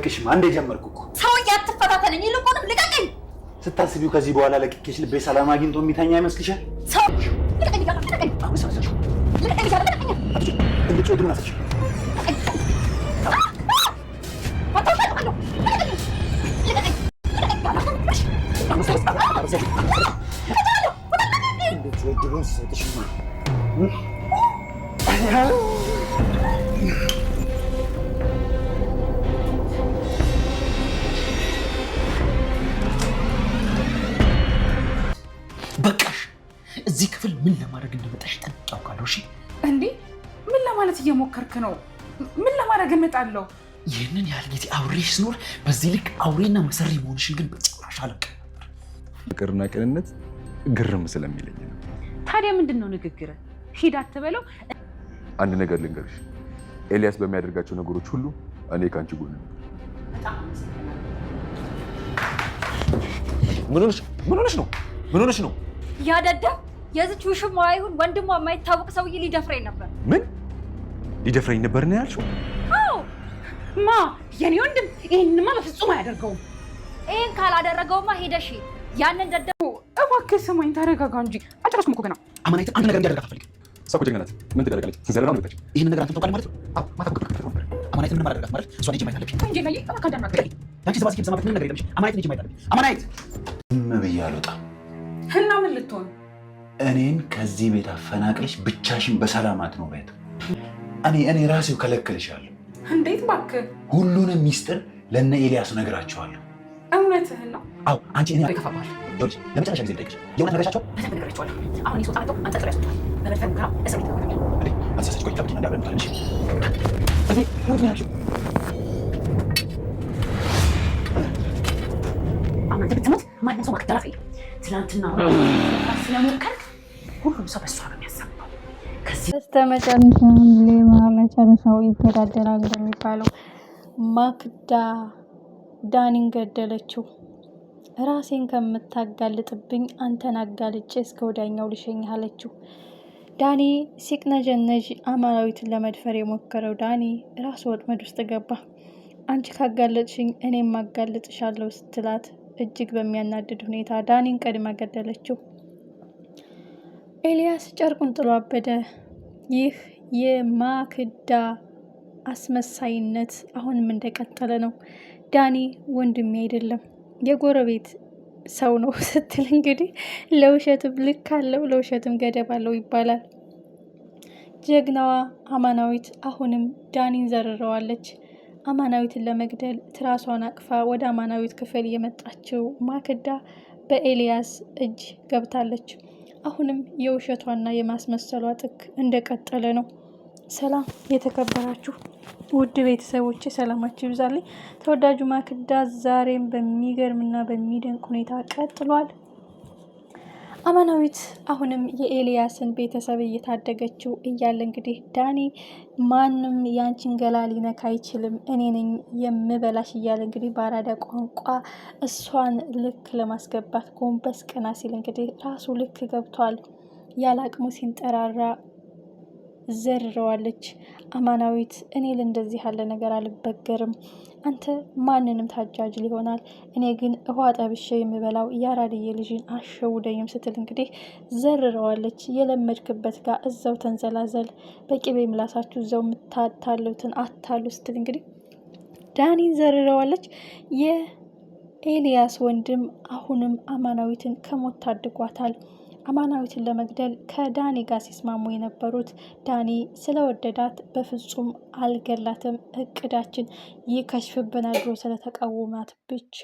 አለቅሽም አንዴ ጀመርኩ እኮ ሰውዬ አትፈታተነኝ ይልቁንም ልቀቀኝ ስታስቢው ከዚህ በኋላ ለቅቄሽ ልቤ ሰላም አግኝቶ የሚተኛ ይመስልሻል ሰው ልቀቀኝ ልቀቀኝ አሁን ሰላም ልቀቀኝ ልቀቀኝ እንዴት ወድና ተሽ በቃሽ እዚህ ክፍል ምን ለማድረግ እንደመጣሽ ጠንቅቄያለሁ እሺ እንዴ ምን ለማለት እየሞከርክ ነው ምን ለማድረግ እመጣለሁ ይህንን ያህል ጊዜ አውሬሽ ስኖር በዚህ ልክ አውሬና መሰሪ መሆንሽን ግን በጭራሽ አላውቅም ነበር ፍቅርና ቅንነት ግርም ስለሚለኝ ነው ታዲያ ምንድነው ንግግር ሂድ አትበለው አንድ ነገር ልንገርሽ ኤልያስ በሚያደርጋቸው ነገሮች ሁሉ እኔ ካንቺ ጎን ነኝ ምን ሆነሽ ነው ያደደ የዚች ውሽማዋ ይሁን ወንድሟ የማይታወቅ ሰውዬ ሊደፍረኝ ነበር ምን ሊደፍረኝ ነበር ነው ያልሽው አዎ ማ የኔ ወንድም ይሄንማ በፍጹም አያደርገውም ይሄን ካላደረገውማ ሄደሽ ያንን ደደቡ እባክህ ስማኝ ተረጋጋ እንጂ አጨረስኩም እኮ ገና አማናይት አንድ ነገር እንዲያደርግ አትፈልግም ሰው ጀግና ናት ምን ትደረጋለች ሲዘረራ ነው ልታች ይሄን ነገር አንተ ታውቃለህ ማለት ነው አዎ አማናይት ምን ማድረግ ማለት እሷ ልጅ ማይታለች እንጂ ላይ አካዳና ያንቺ ሰባስ ከሰማት ምን ነገር የለምሽ አማናይት ልጅ ማይታለች አማናይት ብዬ አልወጣም እና ምን ልትሆን እኔን ከዚህ ቤት አፈናቅለሽ ብቻሽን በሰላም አትኖሪያት እኔ ራሴው ከለክልሻለሁ እንዴት እባክህ ሁሉንም ሚስጥር ለነ ኤልያስ ነግራቸዋለሁ እውነትህን ነው አዎ አንቺ እኔ ይከፋባል ዶልሽ ለመጨረሻ ጊዜ ልጠይቅሽ የእውነት ነገርሻቸው በደንብ ነገራቸዋለሁ አሁን ይሶጣ ነው አንተ ጥሩ ያስጣል በመድፈር ሙከራ እስር ቤት ተመረቀ እንዴ አንሳሰች ቆይ ታብቂና እንዳብረን ታንሽ እኔ ሞት ናችሁ አሁን አንተ ብትሞት ማንም ሰው ማክተራፍ የለም ትናንትና ስለሞከርክ ሁሉም ሰው በሷ ነው የሚያሳብበው በስተመጨረሻም ሌባ መጨረሻው ይገዳደራል እንደሚባለው ማክዳ ዳኒን ገደለችው ራሴን ከምታጋልጥብኝ አንተን አጋልጬ እስከ ወዲያኛው ልሸኝህ አለችው ዳኒ ሲቅነጀነጅ አማናዊትን ለመድፈር የሞከረው ዳኒ ራሱ ወጥመድ ውስጥ ገባ አንቺ ካጋለጥሽኝ እኔም ማጋልጥሻለሁ ስትላት እጅግ በሚያናድድ ሁኔታ ዳኒን ቀድማ ገደለችው ኤልያስ ጨርቁን ጥሎ አበደ ይህ የማክዳ አስመሳይነት አሁንም እንደቀጠለ ነው ዳኒ ወንድሜ አይደለም የጎረቤት ሰው ነው ስትል እንግዲህ ለውሸትም ልክ አለው ለውሸትም ገደብ አለው ይባላል ጀግናዋ አማናዊት አሁንም ዳኒን ዘርረዋለች አማናዊትን ለመግደል ትራሷን አቅፋ ወደ አማናዊት ክፍል የመጣችው ማክዳ በኤልያስ እጅ ገብታለች አሁንም የውሸቷና የማስመሰሏ ጥግ እንደቀጠለ ነው ሰላም የተከበራችሁ ውድ ቤተሰቦች ሰላማችሁ ይብዛልኝ ተወዳጁ ማክዳ ዛሬም በሚገርምና በሚደንቅ ሁኔታ ቀጥሏል አማናዊት አሁንም የኤልያስን ቤተሰብ እየታደገችው እያለ እንግዲህ ዳኒ ማንም ያንቺን ገላ ሊነካ አይችልም እኔ ነኝ የምበላሽ እያለ እንግዲህ በአራዳ ቋንቋ እሷን ልክ ለማስገባት ጎንበስ ቀና ሲል እንግዲህ ራሱ ልክ ገብቷል ያላቅሙ ሲንጠራራ ዘርረዋለች አማናዊት እኔ ለእንደዚህ ያለ ነገር አልበገርም አንተ ማንንም ታጃጅ ሊሆናል እኔ ግን ውሃ ጠብሼ የምበላው ያራድዬ ልጅን አሸውደኝም ስትል እንግዲህ ዘርረዋለች የለመድክበት ጋር እዛው ተንዘላዘል በቂቤ ምላሳችሁ እዛው የምታታሉትን አታሉ ስትል እንግዲህ ዳኒን ዘርረዋለች የኤልያስ ወንድም አሁንም አማናዊትን ከሞት ታድጓታል አማናዊትን ለመግደል ከዳኒ ጋር ሲስማሙ የነበሩት ዳኒ ስለወደዳት በፍጹም አልገላትም እቅዳችን ይከሽፍብናል ብሎ ስለተቃወማት ብቻ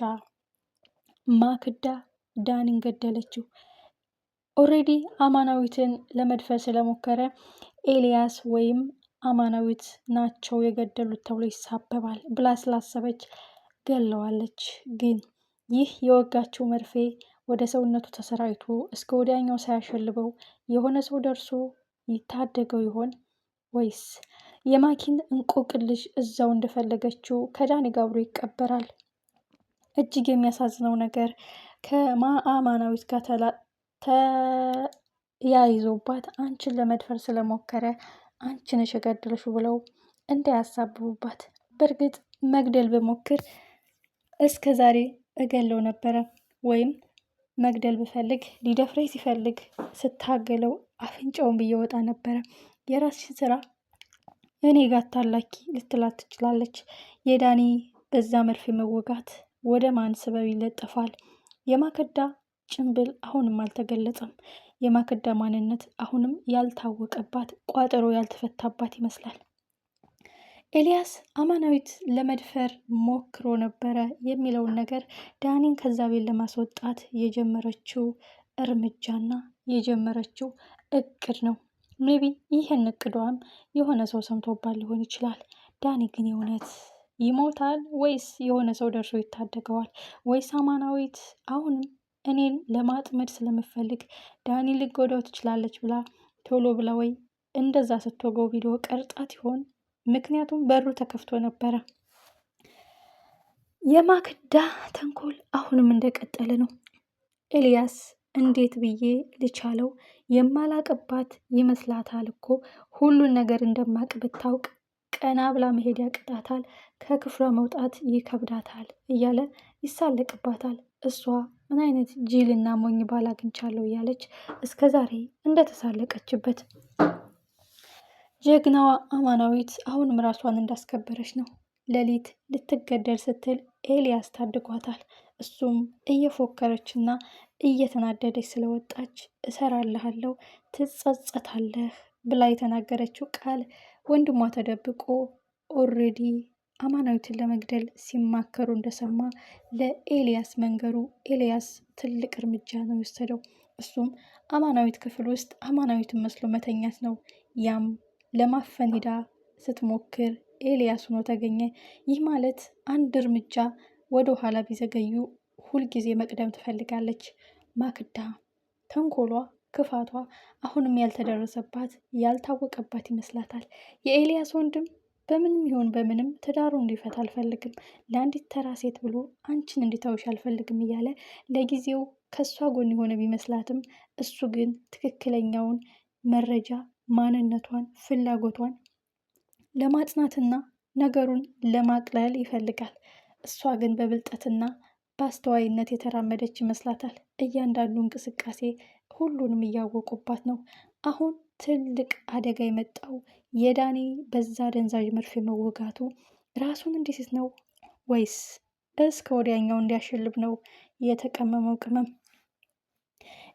ማክዳ ዳኒን ገደለችው ኦሬዲ አማናዊትን ለመድፈር ስለሞከረ ኤልያስ ወይም አማናዊት ናቸው የገደሉት ተብሎ ይሳበባል ብላ ስላሰበች ገለዋለች ግን ይህ የወጋችው መርፌ ወደ ሰውነቱ ተሰራይቶ እስከ ወዲያኛው ሳያሸልበው የሆነ ሰው ደርሶ ይታደገው ይሆን ወይስ የማኪን እንቆቅልሽ እዛው እንደፈለገችው ከዳኒ ጋር አብሮ ይቀበራል እጅግ የሚያሳዝነው ነገር ከአማናዊት ጋር ተያይዞባት አንቺን ለመድፈር ስለሞከረ አንቺ ነሽ የገደልሽው ብለው እንዳያሳብቡባት በእርግጥ መግደል ብሞክር እስከ ዛሬ እገለው ነበረ፣ ወይም መግደል ብፈልግ ሊደፍረኝ ሲፈልግ ስታገለው አፍንጫውን ብዬ ወጣ ነበረ። የራስሽን ስራ እኔ ጋር ታላኪ ልትላት ትችላለች። የዳኒ በዛ መርፌ መወጋት ወደ ማን ስበብ ይለጠፋል? የማከዳ ጭንብል አሁንም አልተገለጸም። የማከዳ ማንነት አሁንም ያልታወቀባት ቋጠሮ ያልተፈታባት ይመስላል። ኤልያስ አማናዊት ለመድፈር ሞክሮ ነበረ የሚለውን ነገር ዳኒን ከዛ ቤት ለማስወጣት የጀመረችው እርምጃና የጀመረችው እቅድ ነው። ሜቢ ይህን እቅዷም የሆነ ሰው ሰምቶባት ሊሆን ይችላል። ዳኒ ግን የእውነት ይሞታል ወይስ የሆነ ሰው ደርሶ ይታደገዋል? ወይስ አማናዊት አሁንም እኔን ለማጥመድ ስለምፈልግ ዳኒ ልጎዳው ትችላለች ብላ ቶሎ ብላ ወይ እንደዛ ስትወገው ቪዲዮ ቀርጻት ይሆን? ምክንያቱም በሩ ተከፍቶ ነበረ። የማክዳ ተንኮል አሁንም እንደቀጠለ ነው። ኤልያስ እንዴት ብዬ ልቻለው? የማላቅባት ይመስላታል እኮ ሁሉን ነገር እንደማቅ ብታውቅ ቀና ብላ መሄድ ያቅጣታል፣ ከክፍሏ መውጣት ይከብዳታል እያለ ይሳለቅባታል። እሷ ምን አይነት ጅልና ሞኝ ባል አግኝቻለሁ እያለች እስከ ዛሬ እንደተሳለቀችበት። ጀግናዋ አማናዊት አሁንም ራሷን እንዳስከበረች ነው። ሌሊት ልትገደል ስትል ኤልያስ ታድጓታል። እሱም እየፎከረችና እየተናደደች ስለወጣች እሰራልሃለሁ፣ ትጸጸታለህ ብላ የተናገረችው ቃል ወንድሟ ተደብቆ ኦልሬዲ አማናዊትን ለመግደል ሲማከሩ እንደሰማ ለኤልያስ መንገሩ ኤልያስ ትልቅ እርምጃ ነው የወሰደው። እሱም አማናዊት ክፍል ውስጥ አማናዊትን መስሎ መተኛት ነው። ያም ለማፈን ሂዳ ስትሞክር ኤልያስ ሆኖ ተገኘ። ይህ ማለት አንድ እርምጃ ወደ ኋላ ቢዘገዩ ሁልጊዜ መቅደም ትፈልጋለች። ማክዳ ተንኮሏ፣ ክፋቷ አሁንም ያልተደረሰባት ያልታወቀባት ይመስላታል። የኤልያስ ወንድም በምንም ይሆን በምንም ትዳሩ እንዲፈታ አልፈልግም፣ ለአንዲት ተራ ሴት ብሎ አንቺን እንዲተውሽ አልፈልግም እያለ ለጊዜው ከእሷ ጎን የሆነ ቢመስላትም እሱ ግን ትክክለኛውን መረጃ ማንነቷን፣ ፍላጎቷን ለማጽናትና ነገሩን ለማቅለል ይፈልጋል። እሷ ግን በብልጠትና በአስተዋይነት የተራመደች ይመስላታል። እያንዳንዱ እንቅስቃሴ ሁሉንም እያወቁባት ነው። አሁን ትልቅ አደጋ የመጣው የዳኒ በዛ ደንዛዥ መርፌ መወጋቱ ራሱን እንዲስት ነው ወይስ እስከ ወዲያኛው እንዲያሸልብ ነው የተቀመመው ቅመም?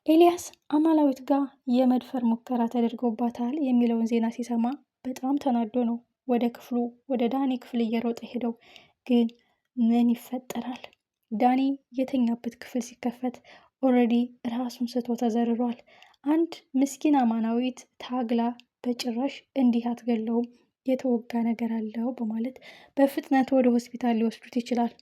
ኤልያስ አማናዊት ጋር የመድፈር ሙከራ ተደርጎባታል የሚለውን ዜና ሲሰማ በጣም ተናዶ ነው ወደ ክፍሉ ወደ ዳኒ ክፍል እየሮጠ ሄደው። ግን ምን ይፈጠራል? ዳኒ የተኛበት ክፍል ሲከፈት ኦልሬዲ ራሱን ስቶ ተዘርሯል። አንድ ምስኪን አማናዊት ታግላ በጭራሽ እንዲህ አትገለውም፣ የተወጋ ነገር አለው በማለት በፍጥነት ወደ ሆስፒታል ሊወስዱት ይችላል።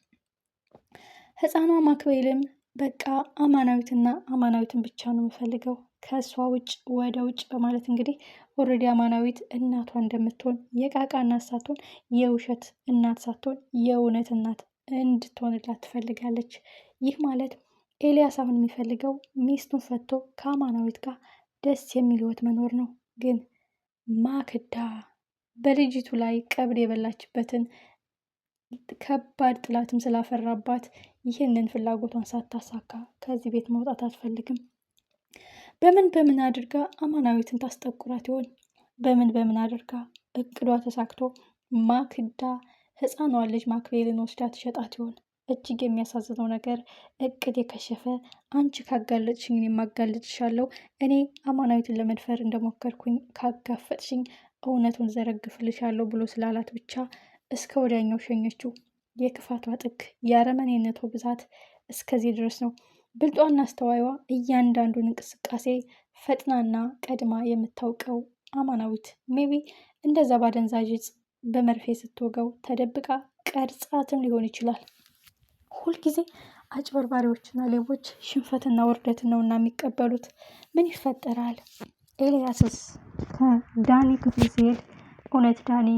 ህፃኗ ማክቤልም በቃ አማናዊትና አማናዊትን ብቻ ነው የምፈልገው ከእሷ ውጭ ወደ ውጭ በማለት እንግዲህ ኦልሬዲ አማናዊት እናቷ እንደምትሆን የቃቃ እናት ሳትሆን የውሸት እናት ሳትሆን የእውነት እናት እንድትሆንላት ትፈልጋለች። ይህ ማለት ኤልያስ አሁን የሚፈልገው ሚስቱን ፈቶ ከአማናዊት ጋር ደስ የሚል ህይወት መኖር ነው። ግን ማክዳ በልጅቱ ላይ ቀብድ የበላችበትን ከባድ ጥላትም ስላፈራባት ይህንን ፍላጎቷን ሳታሳካ ከዚህ ቤት መውጣት አትፈልግም። በምን አድርጋ አማናዊትን ታስጠቁራት ይሆን? በምን አድርጋ እቅዷ ተሳክቶ ማክዳ ህፃኗን ልጅ ማክቤልን ወስዳ ትሸጣት ይሆን? እጅግ የሚያሳዝነው ነገር እቅድ የከሸፈ አንቺ ካጋለጥሽኝ እኔም አጋልጥሻለሁ፣ እኔ አማናዊትን ለመድፈር እንደሞከርኩኝ ካጋፈጥሽኝ እውነቱን ዘረግፍልሻለሁ ብሎ ስላላት ብቻ እስከ ወዲያኛው ሸኘችው። የክፋቷ ጥግ የአረመኔነቷ ብዛት እስከዚህ ድረስ ነው። ብልጧና አስተዋይዋ እያንዳንዱን እንቅስቃሴ ፈጥናና ቀድማ የምታውቀው አማናዊት ሜቢ እንደዛ ባደንዛዥ ዕፅ በመርፌ ስትወገው ተደብቃ ቀርጻትም ሊሆን ይችላል። ሁልጊዜ አጭበርባሪዎችና ሌቦች ሽንፈትና ውርደትን ነውና የሚቀበሉት። ምን ይፈጠራል? ኤልያስስ ከዳኒ ክፍል ሲሄድ እውነት ዳኒ